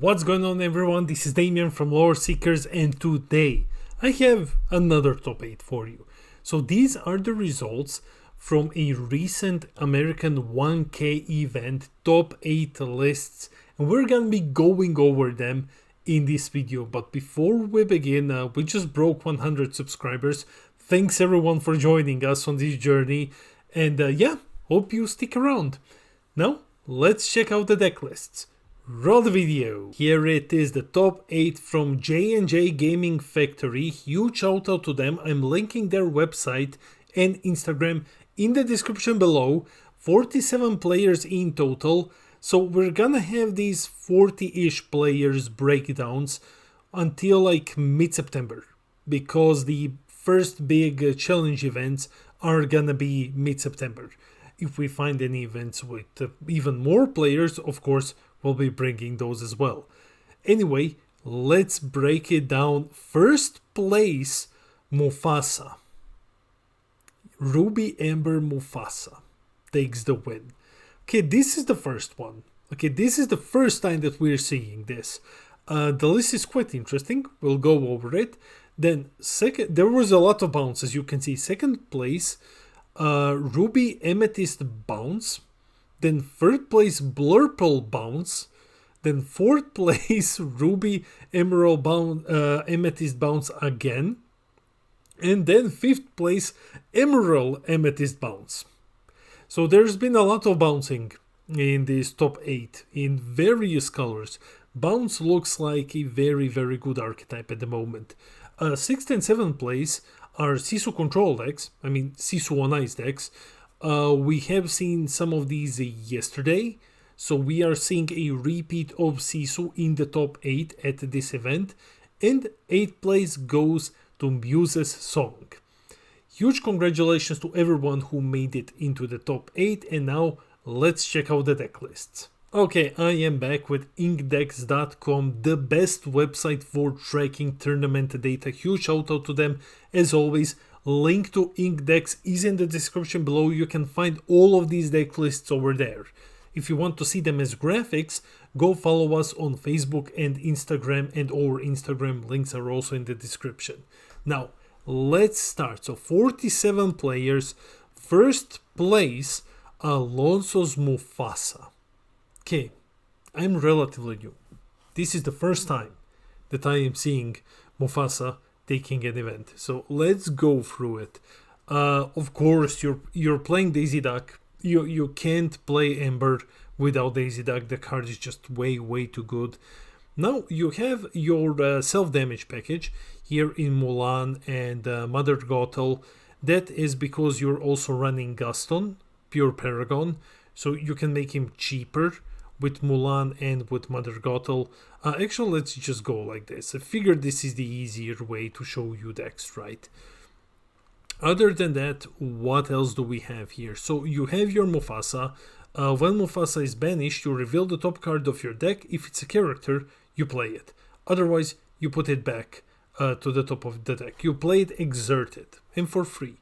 What's going on, everyone? This is Damien from Lore Seekers, and today I have another top 8 for you. So these are the results from a recent American 1K event, top 8 lists, and we're gonna be going over them in this video. But before we begin, we just broke 100 subscribers. Thanks everyone for joining us on this journey, and hope you stick around. Now let's check out the deck lists. Roll the video. Here it is, the top 8 from J&J Gaming Factory. Huge shout out to them. I'm linking their website and Instagram in the description below. 47 players in total. So we're gonna have these 40-ish players breakdowns until like mid-September, because the first big challenge events are gonna be mid-September. If we find any events with even more players, of course, we'll be bringing those as well. Anyway, let's break it down. First place, Mufasa. Ruby Amber Mufasa takes the win. Okay, this is the first one. Okay, this is the first time that we're seeing this. The list is quite interesting. We'll go over it. Then second, there was a lot of bounces. You can see second place, Ruby Amethyst bounce. Then third place, Blurple bounce. Then fourth place, Ruby Emerald Amethyst bounce again. And then fifth place, Emerald Amethyst bounce. So there's been a lot of bouncing in this top 8 in various colors. Bounce looks like a very, very good archetype at the moment. 6th and 7th place are Sisu control decks. I mean, Sisu on ice decks. We have seen some of these yesterday, so we are seeing a repeat of Sisu in the top 8 at this event, and 8th place goes to Muses song. Huge congratulations to everyone who made it into the top 8, and now let's check out the deck lists. Okay, I am back with inkdex.com, the best website for tracking tournament data. Huge shout out to them as always. Link to Inkdex is in the description below. You can find all of these deck lists over there. If you want to see them as graphics, go follow us on Facebook and Instagram, and our Instagram links are also in the description. Now, let's start. So 47 players. First place, Alonso's Mufasa. Okay, I'm relatively new. This is the first time that I am seeing Mufasa taking an event, so let's go through it. Of course, you're playing Daisy Duck. You can't play Ember without Daisy Duck. The card is just way too good. Now you have your self-damage package here in Mulan and Mother Gothel. That is because you're also running Gaston, Pure Paragon, so you can make him cheaper with Mulan and with Mother Gothel. Actually, let's just go like this. I figured this is the easier way to show you decks, right? Other than that, what else do we have here? So you have your Mufasa. When Mufasa is banished, you reveal the top card of your deck. If it's a character, you play it. Otherwise, you put it back to the top of the deck. You play it exerted and for free.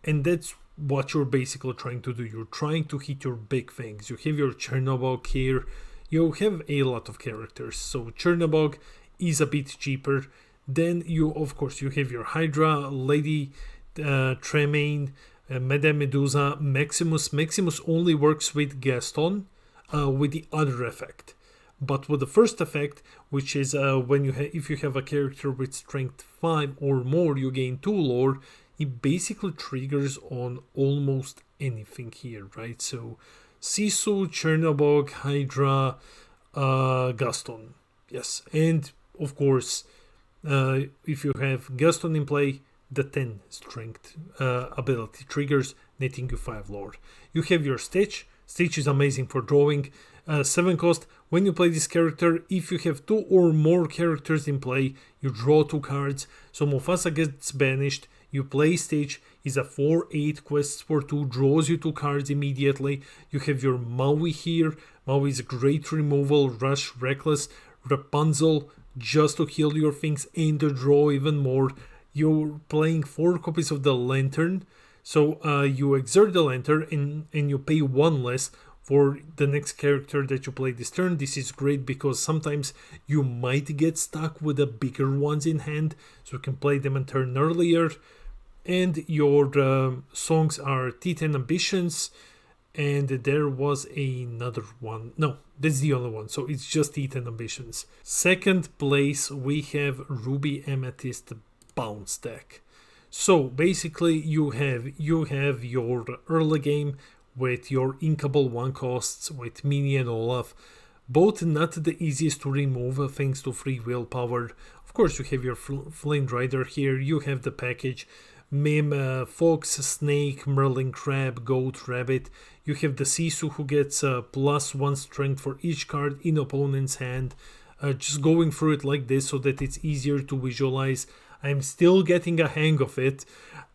And that's what you're basically trying to do. You're trying to hit your big things. You have your Chernobog here. You have a lot of characters. So Chernobog is a bit cheaper. Then you, of course, you have your Hydra, Lady Tremaine, Madame Medusa, Maximus. Maximus only works with Gaston with the other effect. But with the first effect, which is when if you have a character with strength 5 or more, you gain 2 lore. It basically triggers on almost anything here, right? So Sisu, Chernobog, Hydra, Gaston. Yes, and of course, if you have Gaston in play, the 10 strength ability triggers, netting you 5 lore. You have your Stitch. Stitch is amazing for drawing. 7 cost. When you play this character, if you have 2 or more characters in play, you draw 2 cards. So Mufasa gets banished. You play Stitch, is a 4/8 quests for 2, draws you 2 cards immediately. You have your Maui here. Maui is a great removal, Rush, Reckless, Rapunzel, just to heal your things and to draw even more. You're playing 4 copies of the Lantern, so you exert the Lantern and you pay 1 less for the next character that you play this turn. This is great because sometimes you might get stuck with the bigger ones in hand, so you can play them a turn earlier. And your songs are Titan Ambitions, and there was another one. No, that's the only one, so it's just Titan Ambitions. Second place, we have Ruby Amethyst Bounce deck. So basically you have your early game with your inkable one costs with Mini and Olaf, both not the easiest to remove thanks to free willpower. Of course you have your Flint Rider here, you have the package Mim, Fox, Snake, Merlin, Crab, Goat, Rabbit. You have the Sisu who gets +1 strength for each card in opponent's hand. Just going through it like this so that it's easier to visualize. I'm still getting a hang of it.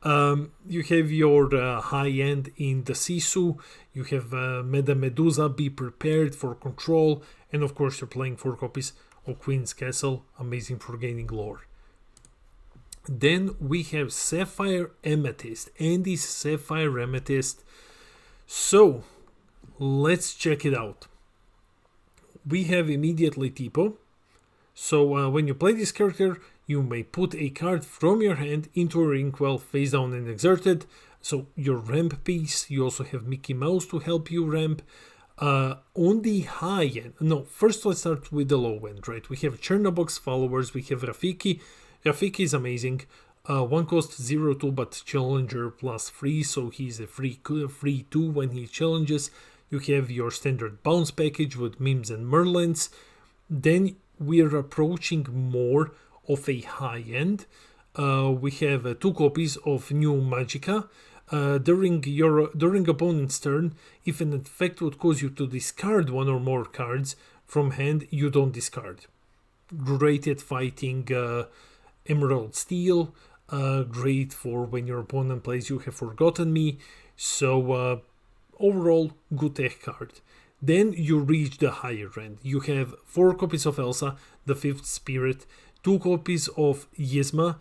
You have your high end in the Sisu. You have Meda Medusa, Be Prepared for Control. And of course you're playing 4 copies of Queen's Castle, amazing for gaining lore. Then we have Sapphire Amethyst, and this Sapphire Amethyst. So let's check it out. We have immediately Tipo. So when you play this character, you may put a card from your hand into a Inkwell face down and exerted. So your ramp piece, you also have Mickey Mouse to help you ramp. On the high end, no, first let's start with the low end, right? We have Chernobog's followers, we have Rafiki. Rafiki is amazing. One cost 0-2 but challenger +3, so he's a free 2 when he challenges. You have your standard bounce package with Mims and Merlins. Then we're approaching more of a high end. We have 2 copies of New Magica. During opponent's turn, if an effect would cause you to discard 1 or more cards from hand, you don't discard. Great at fighting Emerald Steel, great for when your opponent plays You Have Forgotten Me. So overall, good tech card. Then you reach the higher end. You have 4 copies of Elsa, the 5th Spirit, 2 copies of Yzma.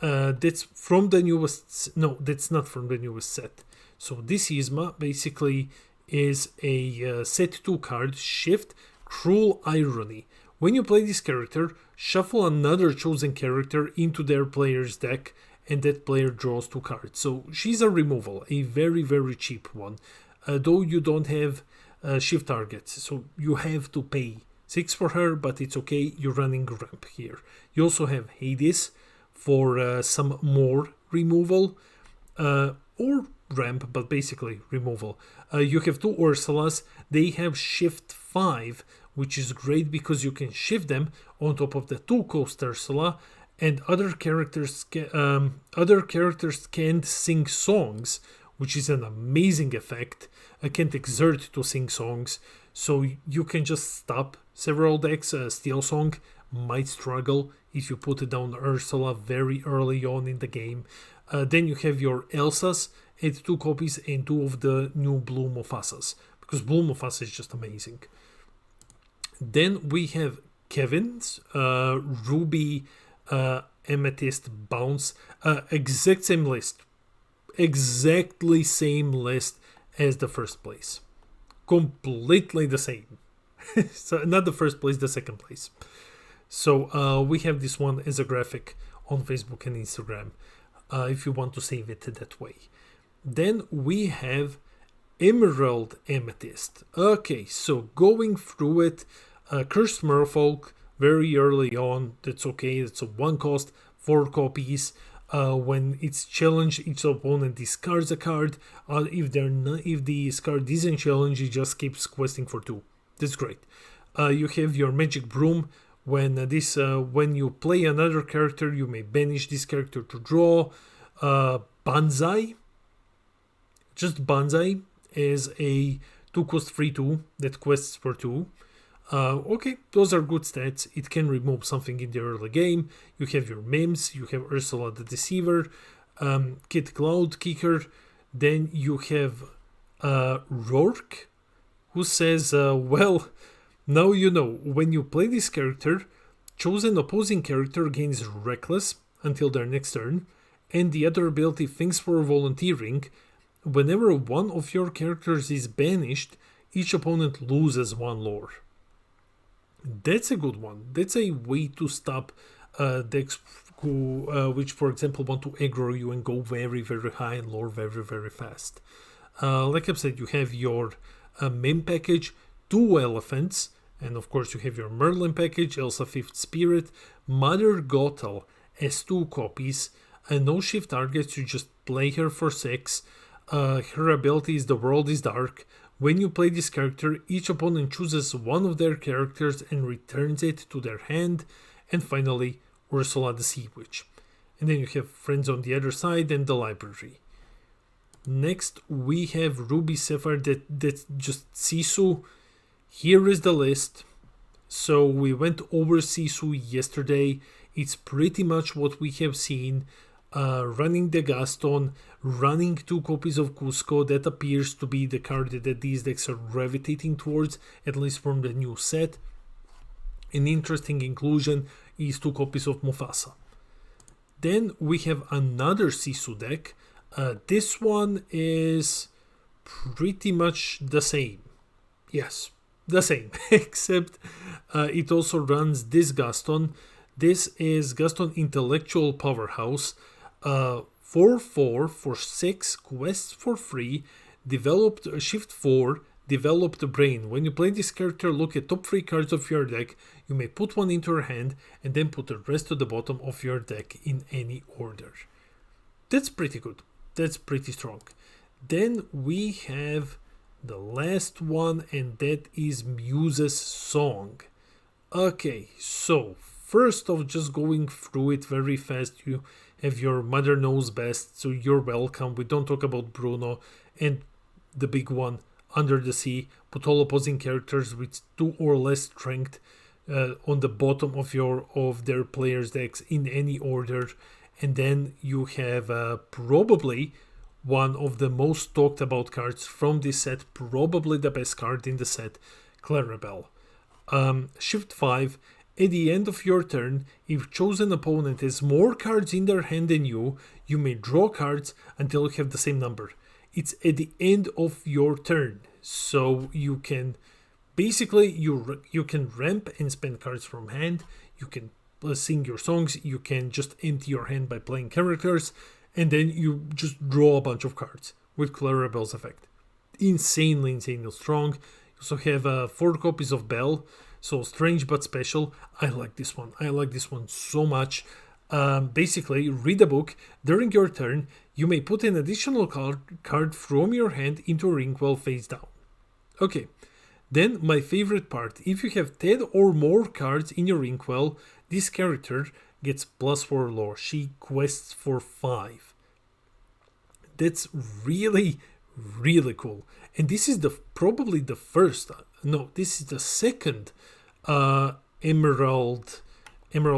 That's from the newest. No, that's not from the newest set. So this Yzma basically is a set 2 card, Shift, Cruel Irony. When you play this character, shuffle another chosen character into their player's deck, and that player draws 2 cards. So she's a removal, a very, very cheap one. Though you don't have shift targets, so you have to pay 6 for her, but it's okay, you're running ramp here. You also have Hades for some more removal, or ramp, but basically removal. You have 2 Ursulas, they have shift 5, which is great because you can shift them on top of the 2 Coast Ursula, and other characters can't sing songs, which is an amazing effect. I can't exert to sing songs, so you can just stop several decks. Steel Song might struggle if you put it down Ursula very early on in the game. Then you have your Elsas, add 2 copies and 2 of the new Blue Mufasas, because Blue Mufasa is just amazing. Then we have Kevin's Ruby Amethyst Bounce, exact same list, exactly same list as the first place, completely the same. So not the first place, the second place. So we have this one as a graphic on Facebook and Instagram, if you want to save it that way. Then we have Emerald Amethyst. Okay, so going through it, Cursed Merfolk very early on, that's okay, it's a 1 cost, 4 copies. When it's challenged, each opponent discards a card. If the card isn't challenged, it just keeps questing for 2. That's great. You have your Magic Broom. When you play another character, you may banish this character to draw. Banzai. Just Banzai is a 2 cost 3/2 that quests for 2. Okay, those are good stats. It can remove something in the early game. You have your Mims, you have Ursula the Deceiver, Kid Cloud Kicker. Then you have Rourke, who says, well, now you know, when you play this character, chosen opposing character gains Reckless until their next turn, and the other ability Thanks for Volunteering. Whenever one of your characters is banished, each opponent loses 1 lore. That's a good one. That's a way to stop decks which, for example, want to aggro you and go very, very high and lore very, very fast. Like I've said, you have your main package, 2 elephants, and of course you have your Merlin package, Elsa 5th Spirit. Mother Gothel has 2 copies, no shift targets, you just play her for 6. Her ability is The World is Dark. When you play this character, each opponent chooses one of their characters and returns it to their hand. And finally, Ursula the Sea Witch. And then you have friends on the other side and the library. Next, we have Ruby Sapphire, that's just Sisu. Here is the list. So we went over Sisu yesterday. It's pretty much what we have seen. Running the Gaston, running 2 copies of Cusco. That appears to be the card that these decks are gravitating towards, at least from the new set. An interesting inclusion is 2 copies of Mufasa. Then we have another Sisu deck. This one is pretty much the same. Yes, the same, except it also runs this Gaston. This is Gaston Intellectual Powerhouse. 4/4 for 6 quests for free. Developed Shift 4. Developed Brain. When you play this character, look at top 3 cards of your deck. You may put 1 into your hand and then put the rest to the bottom of your deck in any order. That's pretty good. That's pretty strong. Then we have the last one, and that is Muses Song. Okay, so first off, just going through it very fast, you have your Mother Knows Best, so you're welcome. We don't talk about Bruno. And the big one, Under the Sea. Put all opposing characters with 2 or less strength on the bottom of their players' decks in any order. And then you have probably one of the most talked about cards from this set, probably the best card in the set, Clarabelle. Shift 5. At the end of your turn, if chosen opponent has more cards in their hand than you, you may draw cards until you have the same number. It's at the end of your turn, so you can basically you can ramp and spend cards from hand. You can sing your songs. You can just empty your hand by playing characters, and then you just draw a bunch of cards with Clarabelle's effect. Insanely strong. You also have 4 copies of Belle. So strange but special. I like this one. I like this one so much. Basically, read a book. During your turn, you may put an additional card from your hand into a Rinkwell face down. Okay, then my favorite part. If you have 10 or more cards in your Inkwell, this character gets +4 lore. She quests for 5. That's really, really cool. And this is probably the first, no, this is the second Emerald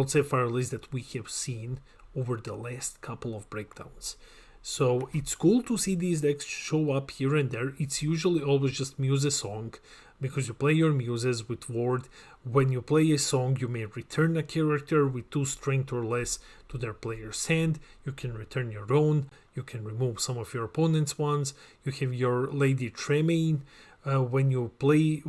Sapphire list that we have seen over the last couple of breakdowns. So it's cool to see these decks show up here and there. It's usually always just Muses Song, because you play your Muses with Ward. When you play a song, you may return a character with 2 strength or less to their player's hand. You can return your own. You can remove some of your opponent's ones. You have your Lady Tremaine. When you play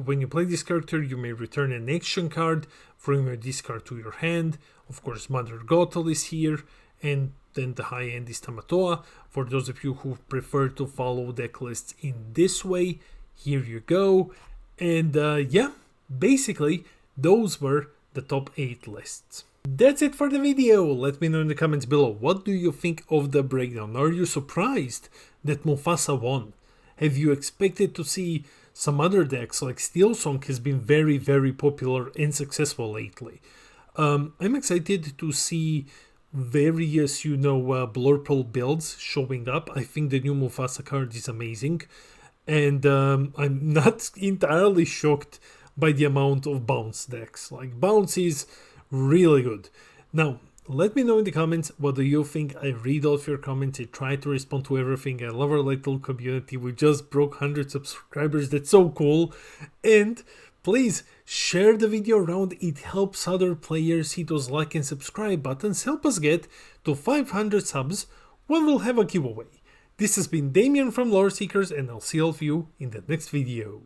this character, you may return an action card from your discard to your hand. Of course, Mother Gothel is here, and then the high end is Tamatoa. For those of you who prefer to follow deck lists in this way, here you go. And yeah, basically, those were the top 8 lists. That's it for the video. Let me know in the comments below, what do you think of the breakdown? Are you surprised that Mufasa won? Have you expected to see some other decks, like Steel Song has been very, very popular and successful lately? I'm excited to see various, Blurple builds showing up. I think the new Mufasa card is amazing. And I'm not entirely shocked by the amount of bounce decks. Like, bounce is really good. Now, let me know in the comments, what do you think? I read all of your comments. I try to respond to everything. I love our little community. We just broke 100 subscribers. That's so cool. And please share the video around. It helps other players. Hit those like and subscribe buttons. Help us get to 500 subs when we'll have a giveaway. This has been Damien from Lore Seekers, and I'll see all of you in the next video.